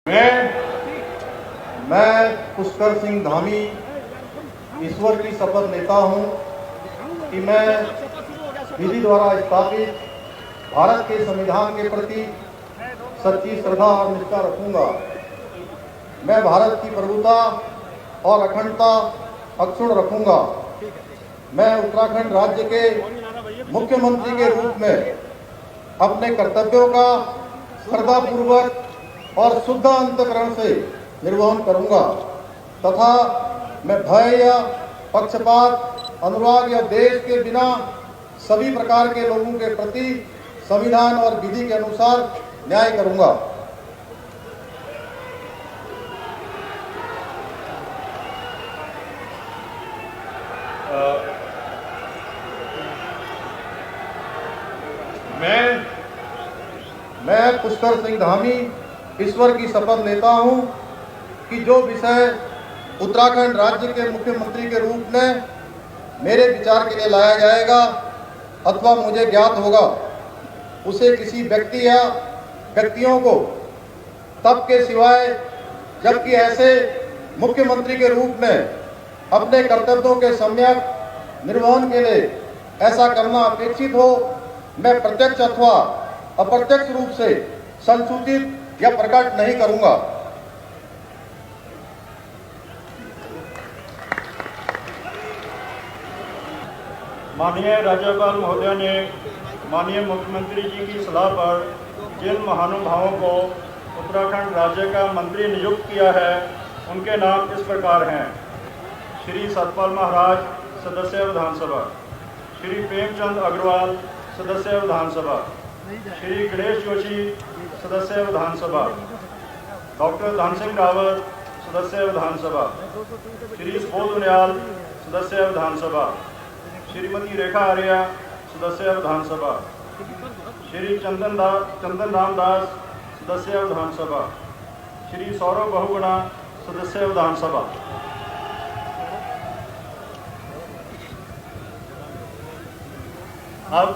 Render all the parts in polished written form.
मैं पुष्कर सिंह धामी ईश्वर की शपथ लेता हूं कि मैं विधि द्वारा स्थापित भारत के संविधान के प्रति सच्ची श्रद्धा और निष्ठा रखूंगा। मैं भारत की प्रभुता और अखंडता अक्षुण्ण रखूंगा। मैं उत्तराखंड राज्य के मुख्यमंत्री के रूप में अपने कर्तव्यों का श्रद्धापूर्वक और शुद्ध अंतःकरण से निर्वहन करूंगा तथा मैं भय या पक्षपात, अनुराग या देश के बिना सभी प्रकार के लोगों के प्रति संविधान और विधि के अनुसार न्याय करूंगा। मैं पुष्कर सिंह धामी ईश्वर की शपथ लेता हूं कि जो विषय उत्तराखंड राज्य के मुख्यमंत्री के रूप में मेरे विचार के लिए लाया जाएगा अथवा मुझे ज्ञात होगा, उसे किसी व्यक्ति या व्यक्तियों को तब के सिवाय जबकि ऐसे मुख्यमंत्री के रूप में अपने कर्तव्यों के सम्यक निर्वहन के लिए ऐसा करना अपेक्षित हो, मैं प्रत्यक्ष अथवा अप्रत्यक्ष रूप से संसूचित या प्रकट नहीं करूंगा। माननीय राज्यपाल महोदय ने माननीय मुख्यमंत्री जी की सलाह पर जिन महानुभावों को उत्तराखंड राज्य का मंत्री नियुक्त किया है, उनके नाम इस प्रकार हैं। श्री सतपाल महाराज, सदस्य विधानसभा। श्री प्रेमचंद अग्रवाल, सदस्य विधानसभा। श्री गणेश जोशी, सदस्य विधानसभा। डॉक्टर धन सिंह रावत, सदस्य विधानसभा। श्री सुबोध उनियाल, सदस्य विधानसभा। श्रीमती रेखा आर्या, सदस्य विधानसभा। श्री चंदन राम दास, सदस्य विधानसभा। श्री सौरभ बहुगुणा, सदस्य विधानसभा। अब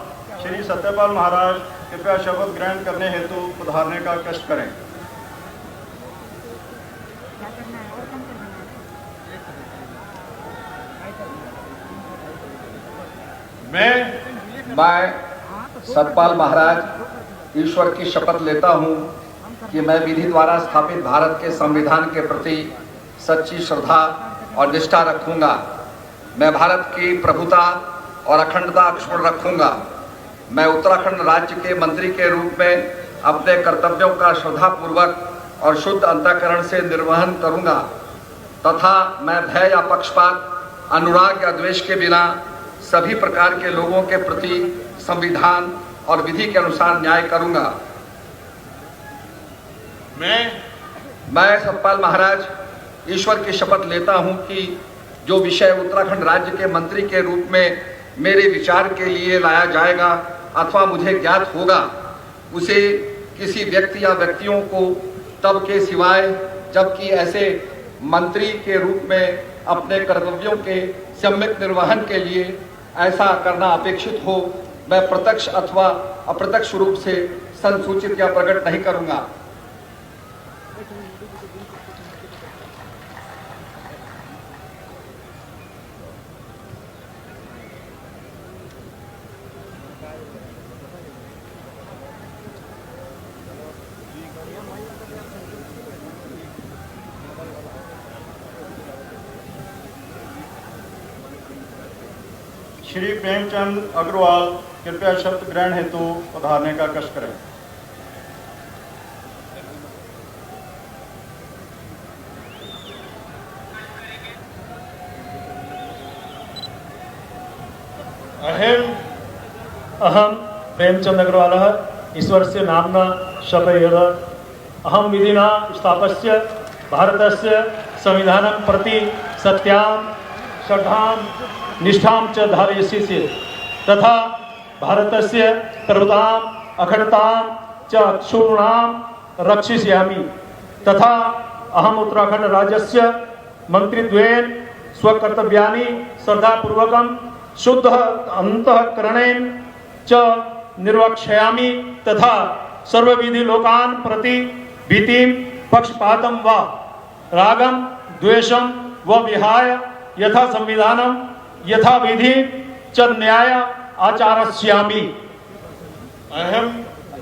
श्री सत्यपाल महाराज कृपया शपथ ग्रहण करने हेतु पधारने का कष्ट करें। मैं सतपाल महाराज ईश्वर की शपथ लेता हूं कि मैं विधि द्वारा स्थापित भारत के संविधान के प्रति सच्ची श्रद्धा और निष्ठा रखूंगा। मैं भारत की प्रभुता और अखंडता अक्षुण्ण रखूंगा। मैं उत्तराखंड राज्य के मंत्री के रूप में अपने कर्तव्यों का श्रद्धापूर्वक और शुद्ध अंतःकरण से निर्वहन करूंगा तथा मैं भय या पक्षपात, अनुराग या द्वेष के बिना सभी प्रकार के लोगों के प्रति संविधान और विधि के अनुसार न्याय करूंगा। मैं सतपाल महाराज ईश्वर की शपथ लेता हूं कि जो विषय उत्तराखंड राज्य के मंत्री के रूप में मेरे विचार के लिए लाया जाएगा अथवा मुझे ज्ञात होगा, उसे किसी व्यक्ति या व्यक्तियों को तब के सिवाय जबकि ऐसे मंत्री के रूप में अपने कर्तव्यों के सम्यक निर्वहन के लिए ऐसा करना अपेक्षित हो, मैं प्रत्यक्ष अथवा अप्रत्यक्ष रूप से संसूचित या प्रकट नहीं करूंगा। श्री प्रेमचंद अग्रवाल कृपया शपथ ग्रहण हेतु पधारने का कष्ट करें। अहम प्रेमचंद अग्रवाल ईश्वरस्य नाम्ना शपयेत् अहम विधिना स्थापस्य भारतस्य संविधानं प्रति सत्यां श्रद्धां निष्ठां च धारयिष्ये तथा भारतस्य प्रभुतां अखंडतां च अक्षुण्णां रक्षिष्यामि तथा अहम उत्तराखंड राज्यस्य मंत्रित्वेन स्वकर्तव्यानि श्रद्धापूर्वकं शुद्ध अंतःकरणेन च निर्वक्ष्यामि तथा सर्वविधि लोकान् प्रति भीतिं पक्षपातम व रागम द्वेषम व विहाय यथा संविधानम यथा विधि च न्याय आचारस्यामि।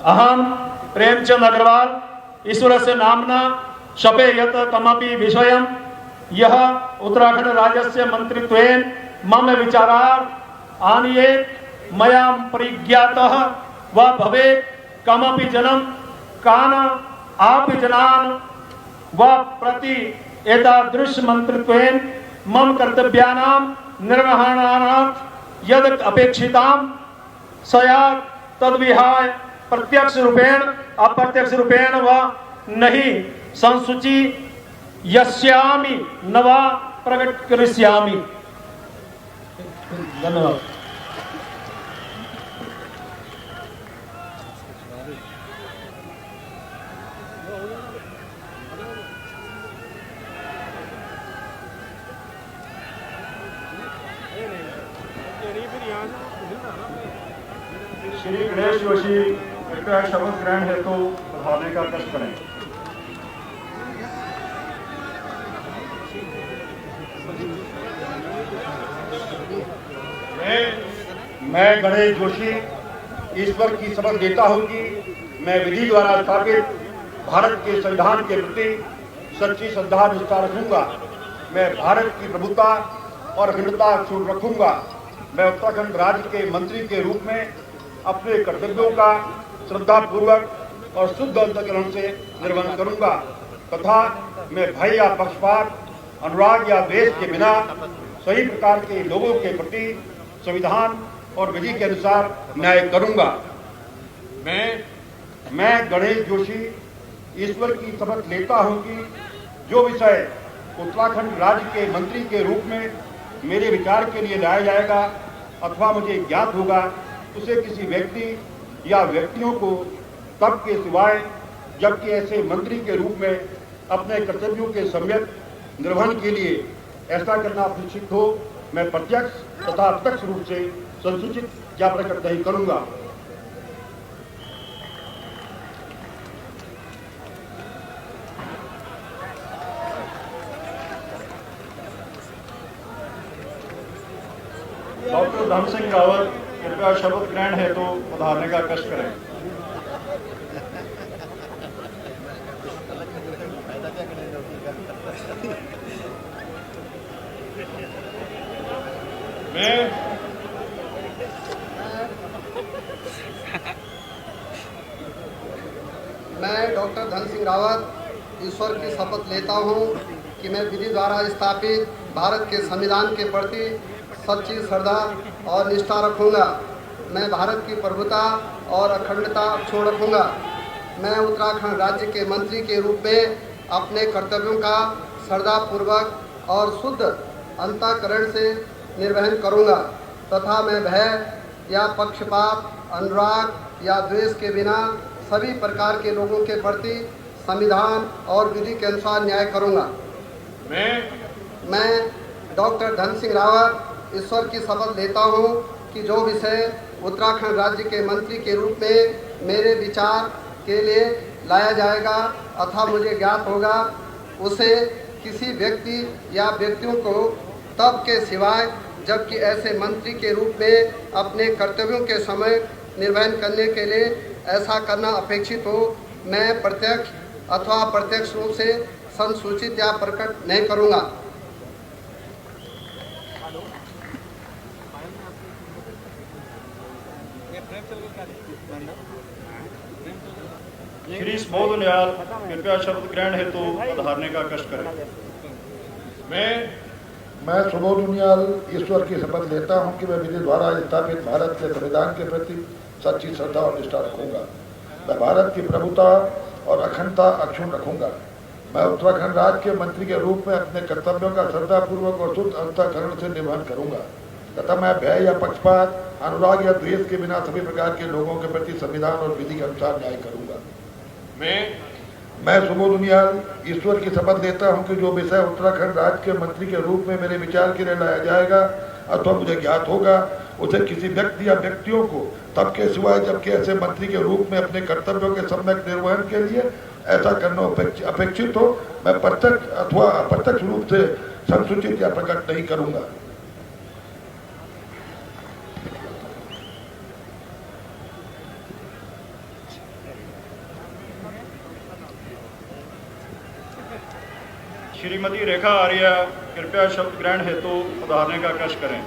अहम प्रेमचंद अग्रवाल ईश्वरस्य नाम्ना शपे यत् कमपि विषयं यह उत्तराखंड राज्यस्य मंत्रित्वेन मम विचारार्थ आनीये मया परिज्ञातः व भवेत् कमपि जनं कान आपि जनान् व प्रति एतादृश मंत्रित्वेन मम कर्तव्यानां निर्वहणार्थं यद् अपेक्षितां स्यात् तद्विहाय प्रत्यक्ष रूपेण अप्रत्यक्ष रूपेण व नहीं संसूची यस्यामि न वा प्रकट करिष्यामि। धन्यवाद। श्री गणेश जोशी कृपया शपथ ग्रहण हेतु पधारने का कष्ट करें। मैं गणेश जोशी ईश्वर की शपथ लेता हूं कि मैं विधि द्वारा स्थापित भारत के संविधान के प्रति सच्ची श्रद्धा निष्ठा रखूंगा। मैं भारत की प्रभुता और अखंडता अक्षुण्ण रखूंगा। मैं उत्तराखंड राज्य के मंत्री के रूप में अपने कर्तव्यों का श्रद्धापूर्वक और शुद्ध अंतःकरण से निर्वहन करूंगा तथा मैं भय या पक्षपात, अनुराग या द्वेष के बिना सही प्रकार के लोगों के प्रति संविधान और विधि के अनुसार न्याय करूंगा। मैं गणेश जोशी ईश्वर की शपथ लेता हूं कि जो विषय उत्तराखंड राज्य के मंत्री के रूप में मेरे विचार के लिए लाया जाएगा अथवा मुझे ज्ञात होगा उसे किसी व्यक्ति या व्यक्तियों को तब के सिवाय जबकि ऐसे मंत्री के रूप में अपने कर्तव्यों के सम्यक निर्वहन के लिए ऐसा करना अपेक्षित हो, मैं प्रत्यक्ष तथा अप्रत्यक्ष रूप से संसूचित या प्रकट नहीं करूंगा। डॉक्टर धन सिंह रावत कृपया शपथ ग्रहण हेतु पधारने का कष्ट करें। मैं डॉक्टर धन सिंह रावत ईश्वर की शपथ लेता हूं कि मैं विधि द्वारा स्थापित भारत के संविधान के प्रति सच्ची श्रद्धा और निष्ठा रखूंगा। मैं भारत की प्रभुता और अखंडता अक्षुण्ण रखूंगा। मैं उत्तराखंड राज्य के मंत्री के रूप में अपने कर्तव्यों का श्रद्धापूर्वक और शुद्ध अंतःकरण से निर्वहन करूंगा तथा मैं भय या पक्षपात, अनुराग या द्वेष के बिना सभी प्रकार के लोगों के प्रति संविधान और विधि के अनुसार न्याय करूंगा। मैं डॉक्टर धन सिंह रावत ईश्वर की शपथ लेता हूं कि जो विषय उत्तराखंड राज्य के मंत्री के रूप में मेरे विचार के लिए लाया जाएगा अथवा मुझे ज्ञात होगा उसे किसी व्यक्ति या व्यक्तियों को तब के सिवाय जबकि ऐसे मंत्री के रूप में अपने कर्तव्यों के समय निर्वहन करने के लिए ऐसा करना अपेक्षित हो, मैं प्रत्यक्ष अथवा अप्रत्यक्ष रूप से संसूचित या प्रकट नहीं करूंगा। श्री सुबोध नियाल कृपया शपथ ग्रहण हेतु पधारने का कष्ट करें। मैं सुबोध उनियाल ईश्वर की शपथ लेता हूं कि मैं विधि द्वारा स्थापित भारत के संविधान के प्रति सच्ची श्रद्धा और निष्ठा रखूंगा। मैं भारत की प्रभुता और अखंडता अक्षुण्ण रखूंगा। मैं उत्तराखंड राज्य के मंत्री के रूप में अपने कर्तव्यों का श्रद्धापूर्वक और शुद्ध अंतःकरण से निर्वहन करूंगा तथा मैं भय या पक्षपात, अनुराग या द्वेष के बिना सभी प्रकार के लोगों के प्रति संविधान और विधि के अनुसार न्याय करूंगा। मैं सुबोध उनियाल ईश्वर की शपथ लेता हूं कि जो विषय उत्तराखंड राज्य के मंत्री के रूप में मेरे विचार के लिए लाया जाएगा अथवा मुझे ज्ञात होगा उसे किसी व्यक्ति या व्यक्तियों को तब के सिवाय जबकि ऐसे मंत्री के रूप में अपने कर्तव्यों के सम्यक निर्वहन के लिए ऐसा करना अपेक्षित हो, मैं प्रत्यक्ष अथवा अप्रत्यक्ष रूप से संसूचित या प्रकट नहीं करूंगा। श्रीमती रेखा आर्या कृपया शब्द ग्रहण हेतु उतारने का कष्ट करें।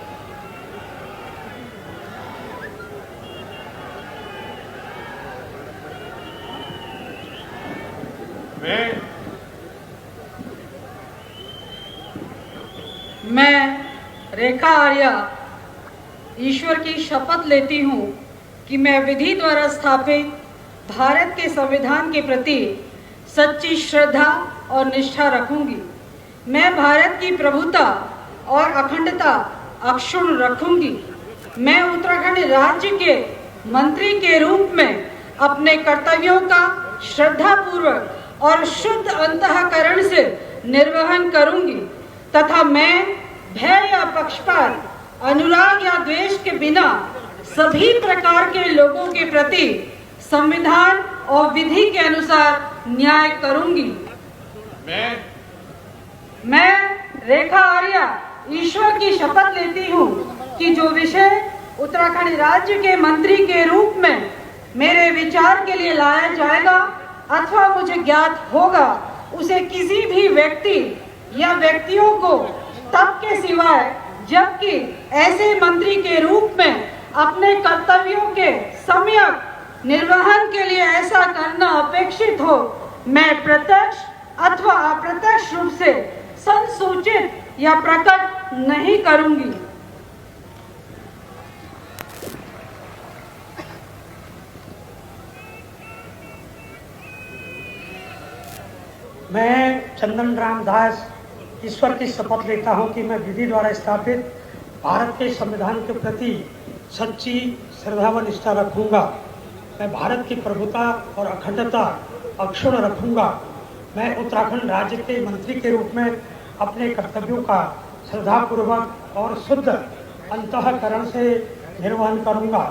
मैं रेखा आर्या ईश्वर की शपथ लेती हूँ कि मैं विधि द्वारा स्थापित भारत के संविधान के प्रति सच्ची श्रद्धा और निष्ठा रखूंगी। मैं भारत की प्रभुता और अखंडता अक्षुण्ण रखूंगी। मैं उत्तराखंड राज्य के मंत्री के रूप में अपने कर्तव्यों का श्रद्धापूर्वक और शुद्ध अंतःकरण से निर्वहन करूंगी तथा मैं भय या पक्षपात, अनुराग या द्वेष के बिना सभी प्रकार के लोगों के प्रति संविधान और विधि के अनुसार न्याय करूंगी। मैं रेखा आर्या ईश्वर की शपथ लेती हूँ कि जो विषय उत्तराखंड राज्य के मंत्री के रूप में मेरे विचार के लिए लाया जाएगा अथवा मुझे ज्ञात होगा, उसे किसी भी व्यक्ति या व्यक्तियों को तब के सिवाय जबकि ऐसे मंत्री के रूप में अपने कर्तव्यों के सम्यक निर्वहन के लिए ऐसा करना अपेक्षित हो, मैं प्रत्यक्ष अथवा अप्रत्यक्ष रूप से संसूचित या प्रकट नहीं करूंगी। मैं चंदन राम दास ईश्वर की शपथ लेता हूं कि मैं विधि द्वारा स्थापित भारत के संविधान के प्रति सच्ची श्रद्धा व निष्ठा रखूंगा। मैं भारत की प्रभुता और अखंडता अक्षुण्ण रखूंगा। मैं उत्तराखंड राज्य के मंत्री के रूप में अपने कर्तव्यों का श्रद्धापूर्वक और शुद्ध अंतःकरण से निर्वहन करूंगा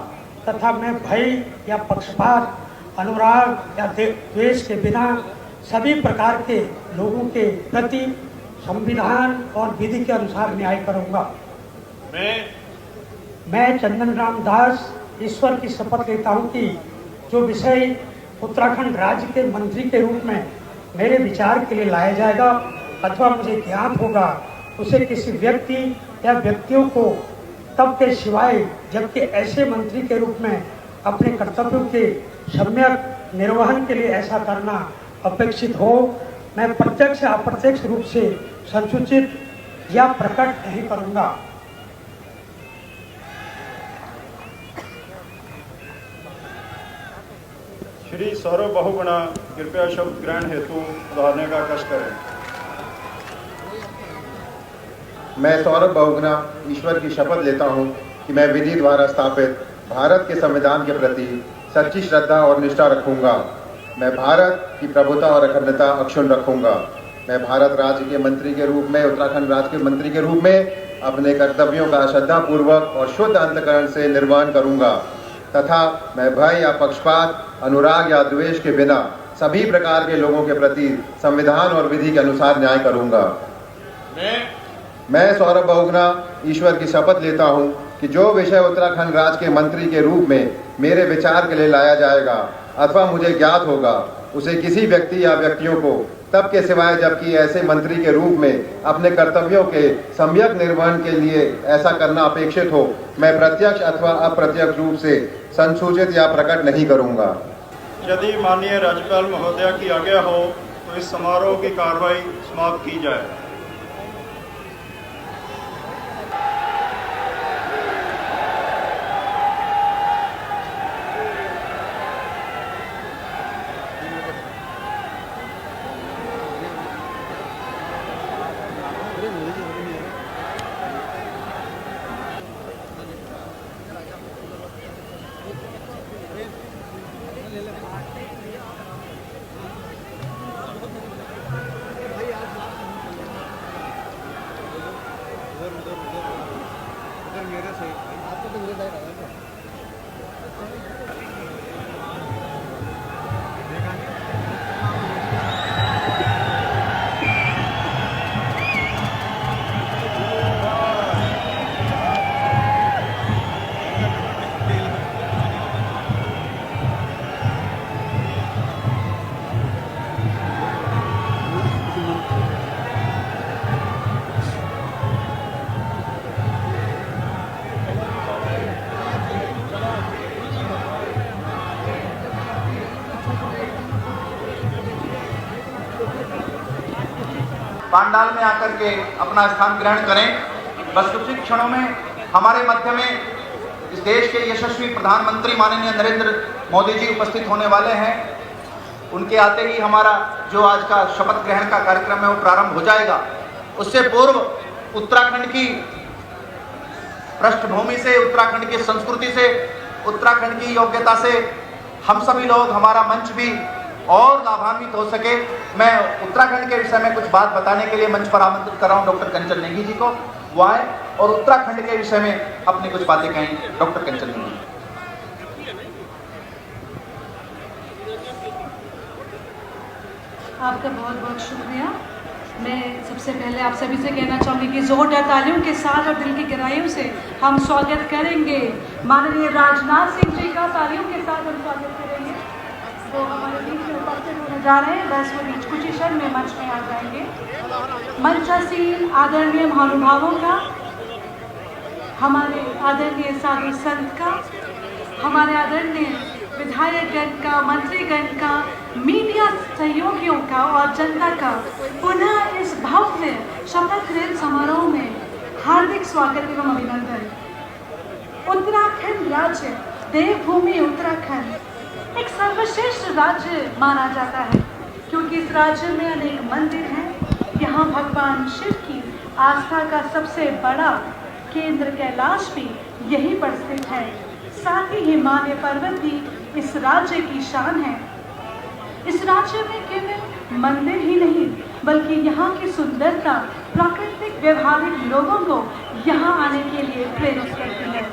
तथा मैं भय या पक्षपात, अनुराग या द्वेष के बिना सभी प्रकार के लोगों के प्रति संविधान और विधि के अनुसार न्याय करूंगा। मैं चंदन राम दास ईश्वर की शपथ लेता हूं कि जो विषय उत्तराखंड राज्य के मंत्री के रूप में मेरे विचार के लिए लाया जाएगा अथवा मुझे ज्ञात होगा, उसे किसी व्यक्ति या व्यक्तियों को तब के सिवाय जबकि ऐसे मंत्री के रूप में अपने कर्तव्यों के सम्यक निर्वहन के लिए ऐसा करना अपेक्षित हो, मैं प्रत्यक्ष या अप्रत्यक्ष रूप से संसूचित या प्रकट नहीं करूंगा। श्री सौरभ बहुगुणा कृपया शब्द ग्रहण हेतु उतारने का कष्ट करें। मैं सौरभ बहुगुणा ईश्वर की शपथ लेता हूं कि मैं विधि द्वारा स्थापित भारत के संविधान के प्रति सच्ची श्रद्धा और निष्ठा रखूंगा। मैं भारत की प्रभुता और अखंडता अक्षुण्ण रखूंगा। मैं भारत राज्य के मंत्री के रूप में उत्तराखंड राज्य के मंत्री के रूप में अपने कर्तव्यों का श्रद्धापूर्वक और शुद्ध अंतःकरण से निर्वहन करूंगा तथा मैं भय या पक्षपात, अनुराग या द्वेष के बिना सभी प्रकार के लोगों के प्रति संविधान और विधि के अनुसार न्याय करूंगा। मैं सौरभ बहुगुणा ईश्वर की शपथ लेता हूं कि जो विषय उत्तराखंड राज्य के मंत्री के रूप में मेरे विचार के लिए लाया जाएगा अथवा मुझे ज्ञात होगा, उसे किसी व्यक्ति या व्यक्तियों को तब के सिवाय जबकि ऐसे मंत्री के रूप में अपने कर्तव्यों के सम्यक निर्वहन के लिए ऐसा करना अपेक्षित हो, मैं प्रत्यक्ष अथवा अप्रत्यक्ष रूप से संसूचित या प्रकट नहीं करूंगा। यदि माननीय राज्यपाल महोदया की आज्ञा हो तो इस समारोह की कार्रवाई समाप्त की जाए। पांडाल में आकर के अपना स्थान ग्रहण करें। बस कुछ ही क्षणों में हमारे मध्य में इस देश के यशस्वी प्रधानमंत्री माननीय नरेंद्र मोदी जी उपस्थित होने वाले हैं। उनके आते ही हमारा जो आज का शपथ ग्रहण का कार्यक्रम है वो प्रारंभ हो जाएगा। उससे पूर्व उत्तराखंड की पृष्ठभूमि से, उत्तराखंड की संस्कृति से, उत्तराखंड की योग्यता से हम सभी लोग, हमारा मंच भी और लाभान्वित हो सके, मैं उत्तराखंड के विषय में कुछ बात बताने के लिए मंच पर आमंत्रित कर रहा हूं डॉक्टर कंचन नेगी जी को। वो आए और उत्तराखंड के विषय में अपनी कुछ बातें कहें। डॉक्टर कंचन नेगी। आपका बहुत बहुत शुक्रिया। मैं सबसे पहले आप सभी से कहना चाहूँगी कि जोरदार तालियों के साथ और दिल की गहराइयों से हम स्वागत करेंगे माननीय राजनाथ सिंह जी का। तालियों के साथ हम स्वागत करेंगे। वो हमारे बीच में उपस्थित होने जा रहे हैं, बस वो बीच कुछ ही क्षण में मंच में आ जाएंगे। मंचासीन आदरणीय महानुभावों का, हमारे आदरणीय साधु संत का, हमारे आदरणीय विधायकगण का, मंत्रीगण का, मीडिया सहयोगियों का और जनता का पुनः इस भव्य शपथ ग्रहण समारोह में हार्दिक स्वागत एवं अभिनंदन। उत्तराखंड राज्य, देवभूमि उत्तराखंड एक सर्वश्रेष्ठ राज्य माना जाता है क्योंकि इस राज्य में अनेक मंदिर हैं। यहाँ भगवान शिव की आस्था का सबसे बड़ा केंद्र कैलाश भी यहीं पर स्थित है। साथ ही हिमालय पर्वत भी इस राज्य की शान है। इस राज्य में केवल मंदिर ही नहीं बल्कि यहाँ की सुंदरता प्राकृतिक व्यवहारिक लोगों को यहाँ आने के लिए प्रेरित करती है।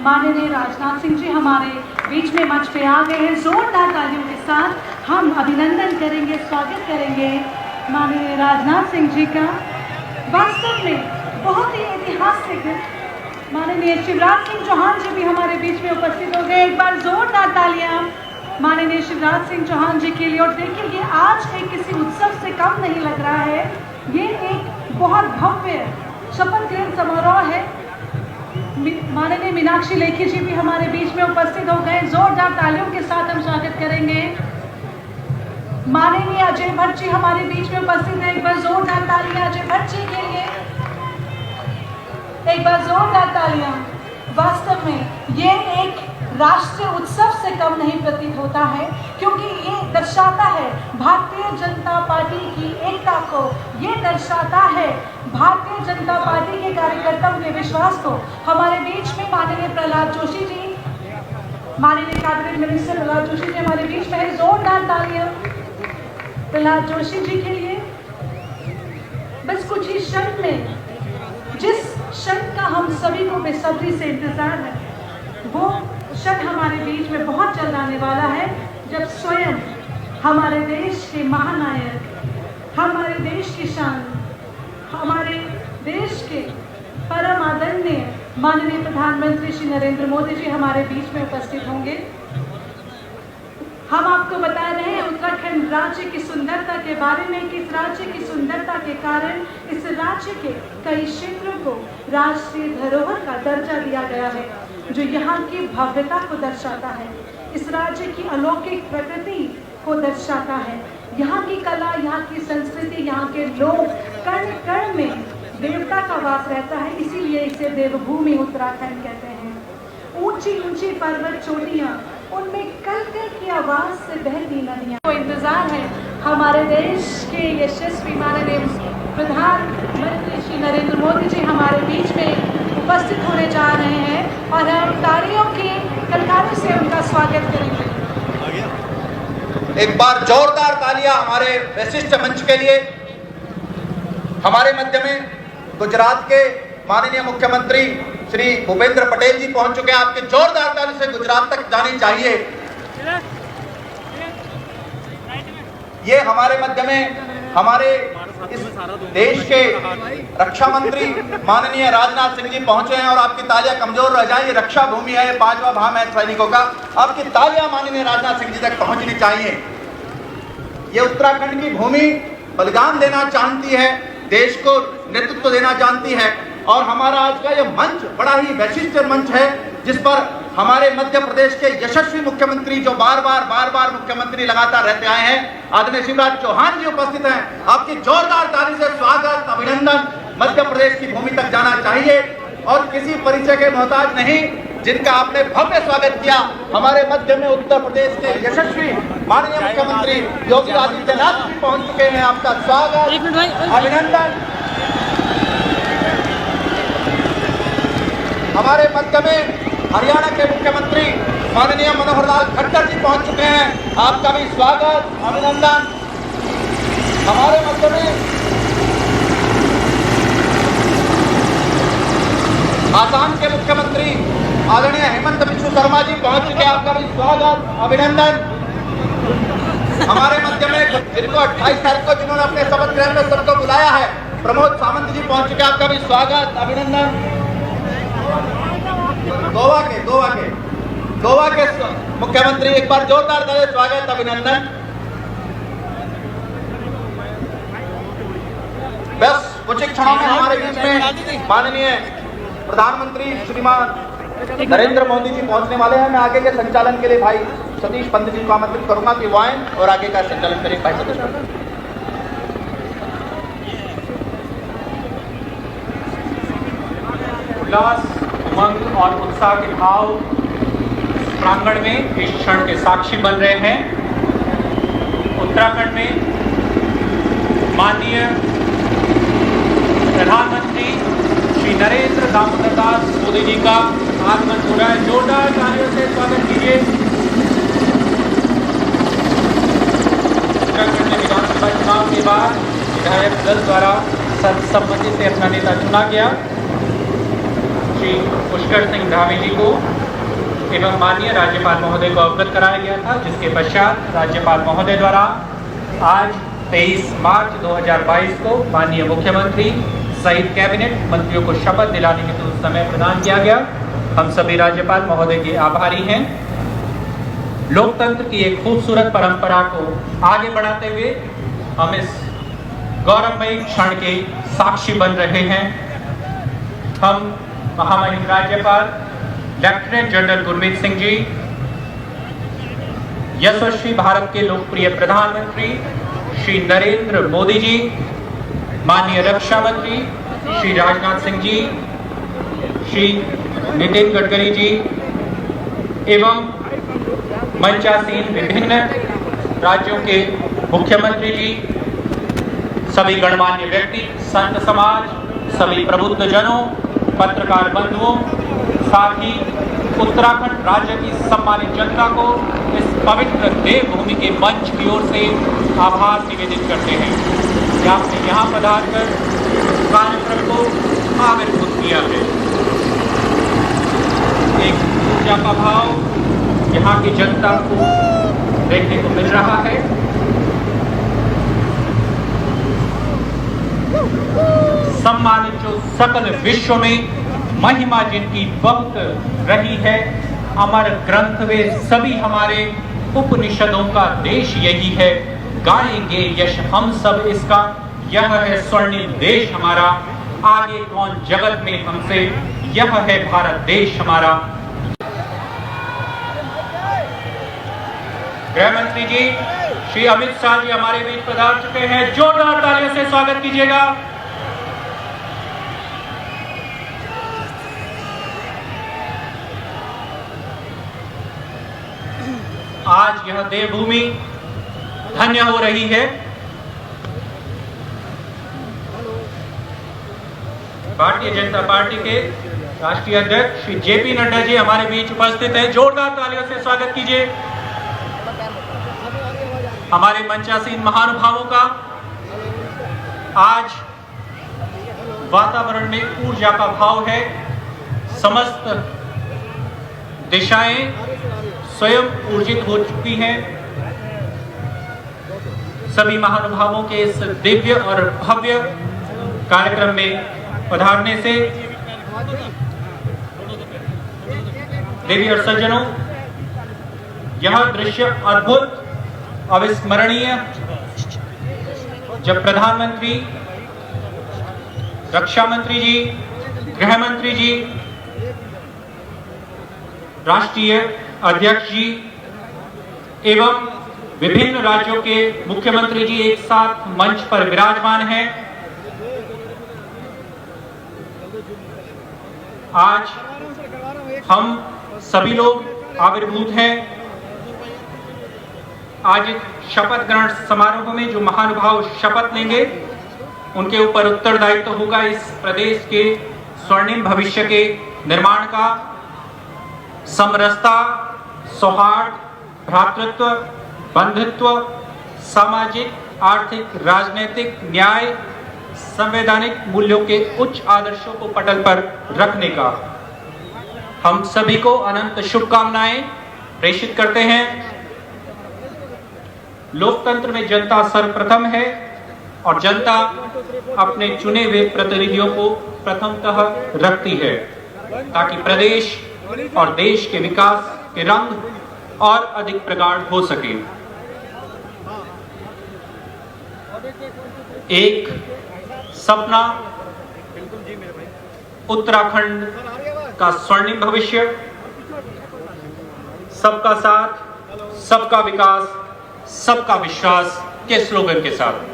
माननीय राजनाथ सिंह जी हमारे बीच में मंच पे आ गए हैं। जोरदार तालियों के साथ हम अभिनंदन करेंगे, स्वागत करेंगे माननीय राजनाथ सिंह जी का। वास्तव में बहुत ही ऐतिहासिक माननीय शिवराज सिंह चौहान जी भी हमारे बीच में उपस्थित हो गए। एक बार जोरदार तालियां माननीय शिवराज सिंह चौहान जी के लिए। और देखिए ये आज एक किसी उत्सव से कम नहीं लग रहा है, ये एक बहुत भव्य शपथ ग्रहण समारोह है। माननीय मीनाक्षी लेखी जी भी हमारे बीच में उपस्थित हो गए। जोरदार तालियों के साथ हम स्वागत करेंगे। माननीय अजय भट्ट जी हमारे बीच में उपस्थित है। एक बार जोरदार तालियां अजय भट्ट जी के लिए, एक बार जोरदार तालियां। वास्तव में ये एक राष्ट्रीय उत्सव से कम नहीं प्रतीत होता है क्योंकि ये दर्शाता है भारतीय जनता पार्टी की एकता को, ये दर्शाता है भारतीय जनता पार्टी के कार्यकर्ताओं के विश्वास को। हमारे बीच में माननीय प्रहलाद जोशी जी, माननीय कैबिनेट मिनिस्टर प्रहलाद जोशी जी हमारे बीच में है। जोरदार तालियां प्रहलाद जोशी जी के लिए। बस कुछ ही क्षण में, जिस क्षण का हम सभी को बेसब्री से इंतजार है, वो क्षण हमारे बीच में बहुत जल्द आने वाला है जब स्वयं हमारे देश के महानायक, हमारे देश की शान, हमारे देश के परम आदरणीय माननीय प्रधानमंत्री श्री नरेंद्र मोदी जी हमारे बीच में उपस्थित होंगे। हम आपको बता रहे हैं उत्तराखंड राज्य की सुंदरता के बारे में कि इस राज्य की सुंदरता के कारण इस राज्य के कई क्षेत्रों को राष्ट्रीय धरोहर का दर्जा दिया गया है जो यहाँ की भव्यता को दर्शाता है, इस राज्य की अलौकिक प्रकृति को दर्शाता है। यहाँ की कला, यहाँ की संस्कृति, यहाँ के लोग कण कण में देवता का वास रहता है, इसीलिए इसे देवभूमि उत्तराखंड कहते हैं। ऊंची ऊंची पर्वत चोटियाँ, उनमें कल कल की आवाज से बहती नदियाँ। तो इंतजार है हमारे देश के यशस्वी माननीय प्रधानमंत्री श्री नरेंद्र मोदी जी हमारे बीच में उपस्थित होने जा रहे हैं और हम तालियों की कलकारों से उनका स्वागत करेंगे। एक बार जोरदार तालियां हमारे विशिष्ट मंच के लिए। हमारे मध्य में गुजरात के माननीय मुख्यमंत्री श्री भूपेंद्र पटेल जी पहुंच चुके हैं। आपके जोरदार ताली से गुजरात तक जानी चाहिए। ये हमारे मध्य में हमारे इस देश के रक्षा मंत्री माननीय राजनाथ सिंह जी पहुंचे हैं और आपकी तालियां कमजोर रह जाए। ये रक्षा भूमि है, ये 5वां भाम है सैनिकों का। आपकी तालियां माननीय राजनाथ सिंह जी तक पहुंचनी चाहिए। ये उत्तराखंड की भूमि बलिदान देना जानती है, देश को नेतृत्व देना जानती है। और हमारा आज का ये मंच बड़ा ही वैशिष्ट मंच है, जिस पर हमारे मध्य प्रदेश के यशस्वी मुख्यमंत्री, जो बार बार मुख्यमंत्री लगातार रहते आए हैं, आदरणीय शिवराज चौहान जी उपस्थित हैं। आपकी जोरदार ताली से स्वागत, अभिनंदन। मध्य प्रदेश की भूमि तक जाना चाहिए और किसी परिचय के मोहताज नहीं, जिनका आपने भव्य स्वागत किया। हमारे मध्य में उत्तर प्रदेश के यशस्वी माननीय मुख्यमंत्री योगी आदित्यनाथ जी पहुंच चुके हैं। आपका स्वागत, अभिनंदन। हमारे मध्य में हरियाणा के मुख्यमंत्री माननीय मनोहर लाल खट्टर जी पहुंच चुके हैं। आपका भी स्वागत, अभिनंदन। हमारे मध्य में आसाम के मुख्यमंत्री आदरणीय हेमंत बिस्वा शर्मा जी पहुंच चुके हैं। आपका भी स्वागत, अभिनंदन। हमारे मध्य में जिनको 28 तारीख को जिन्होंने अपने शपथ ग्रहण में सबको बुलाया है, प्रमोद सावंत जी पहुंच चुके हैं। आपका भी स्वागत, अभिनंदन। गोवा के मुख्यमंत्री, एक बार जोरदार ताली, स्वागत, अभिनंदन। बस कुछ ही क्षणों में हमारे बीच में माननीय प्रधानमंत्री श्रीमान नरेंद्र मोदी जी पहुंचने वाले हैं। मैं आगे के संचालन के लिए भाई सतीश पंत जी को आमंत्रित करूंगा कि वो आएं और आगे का संचालन करें। भाई सतीश पंत। उल्लास, उमंग और उत्साह के भाव प्रांगण में इस क्षण के साक्षी बन रहे हैं। उत्तराखंड में माननीय प्रधानमंत्री श्री नरेंद्र दामोदर दास मोदी जी का आगमन हो रहा है। जोरदार तालियों से स्वागत कीजिए। उत्तराखंड में विधानसभा चुनाव के बाद विधायक दल द्वारा सर्वसम्मति से अपना नेता चुना गया, श्री पुष्कर सिंह धामी जी को, एवं माननीय राज्यपाल महोदय को अवगत कराया गया था, जिसके पश्चात राज्यपाल महोदय द्वारा आज 23 मार्च 2022 को माननीय मुख्यमंत्री सहित कैबिनेट मंत्रियों को शपथ दिलाने के लिए समय प्रदान किया गया। हम सभी राज्यपाल महोदय के आभारी हैं। लोकतंत्र की एक खूबसूरत परंपरा को आगे बढ़ाते हुए हम इस गौरवमयी क्षण के साक्षी बन रहे हैं। हम महामहिम राज्यपाल लेफ्टिनेंट जनरल गुरमीत सिंह जी, यशस्वी भारत के लोकप्रिय प्रधानमंत्री श्री नरेंद्र मोदी जी, माननीय रक्षा मंत्री श्री राजनाथ सिंह जी, श्री नितिन गडकरी जी एवं मंचासीन विभिन्न राज्यों के मुख्यमंत्री जी, सभी गणमान्य व्यक्ति, संत समाज, सभी प्रबुद्ध जनों, पत्रकार बंधुओं, साथ ही उत्तराखंड राज्य की सम्मानित जनता को इस पवित्र देवभूमि के मंच की ओर से आभार निवेदित करते हैं कि आपने यहाँ पधार कर कार्यक्रम को आविर्भूत किया है। एक ऊर्जा का भाव यहाँ की जनता को देखने को मिल रहा है। सम्मानित जो सकल विश्व में महिमा जिनकी बहुत रही है, अमर ग्रंथ वे सभी हमारे उपनिषदों का देश यही है, गाएंगे यश हम सब इसका, यह है स्वर्णिम देश हमारा, आगे कौन जगत में हमसे, यह है भारत देश हमारा। गृह मंत्री जी श्री अमित शाह जी हमारे बीच पधार चुके हैं। जोरदार तालियों से स्वागत कीजिएगा। आज यह देवभूमि धन्य हो रही है। भारतीय जनता पार्टी के राष्ट्रीय अध्यक्ष श्री जेपी नड्डा जी हमारे बीच उपस्थित हैं। जोरदार तालियों से स्वागत कीजिए। हमारे मंचासीन महानुभावों का आज वातावरण में ऊर्जा का भाव है। समस्त दिशाएं स्वयं ऊर्जित हो चुकी हैं। सभी महानुभावों के इस दिव्य और भव्य कार्यक्रम में पधारने से देवी और सज्जनों, यह दृश्य अद्भुत, अविस्मरणीय, जब प्रधानमंत्री, रक्षा मंत्री जी, गृह मंत्री जी, राष्ट्रीय अध्यक्ष जी एवं विभिन्न राज्यों के मुख्यमंत्री जी एक साथ मंच पर विराजमान हैं। आज हम सभी लोग आविर्भूत हैं। आज शपथ ग्रहण समारोह में जो महानुभाव शपथ लेंगे उनके ऊपर उत्तरदायित्व होगा इस प्रदेश के स्वर्णिम भविष्य के निर्माण का। समरसता, सौहार्द, भ्रातृत्व, बंधुत्व, सामाजिक, आर्थिक, राजनीतिक, न्याय, संवैधानिक मूल्यों के उच्च आदर्शों को पटल पर रखने का हम सभी को अनंत शुभकामनाएं प्रेषित करते हैं। लोकतंत्र में जनता सर्वप्रथम है और जनता अपने चुने हुए प्रतिनिधियों को प्रथमतः रखती है ताकि प्रदेश और देश के विकास के रंग और अधिक प्रगाढ़ हो सके। एक सपना, उत्तराखंड का स्वर्णिम भविष्य, सबका साथ, सबका विकास, सबका विश्वास के स्लोगन के साथ।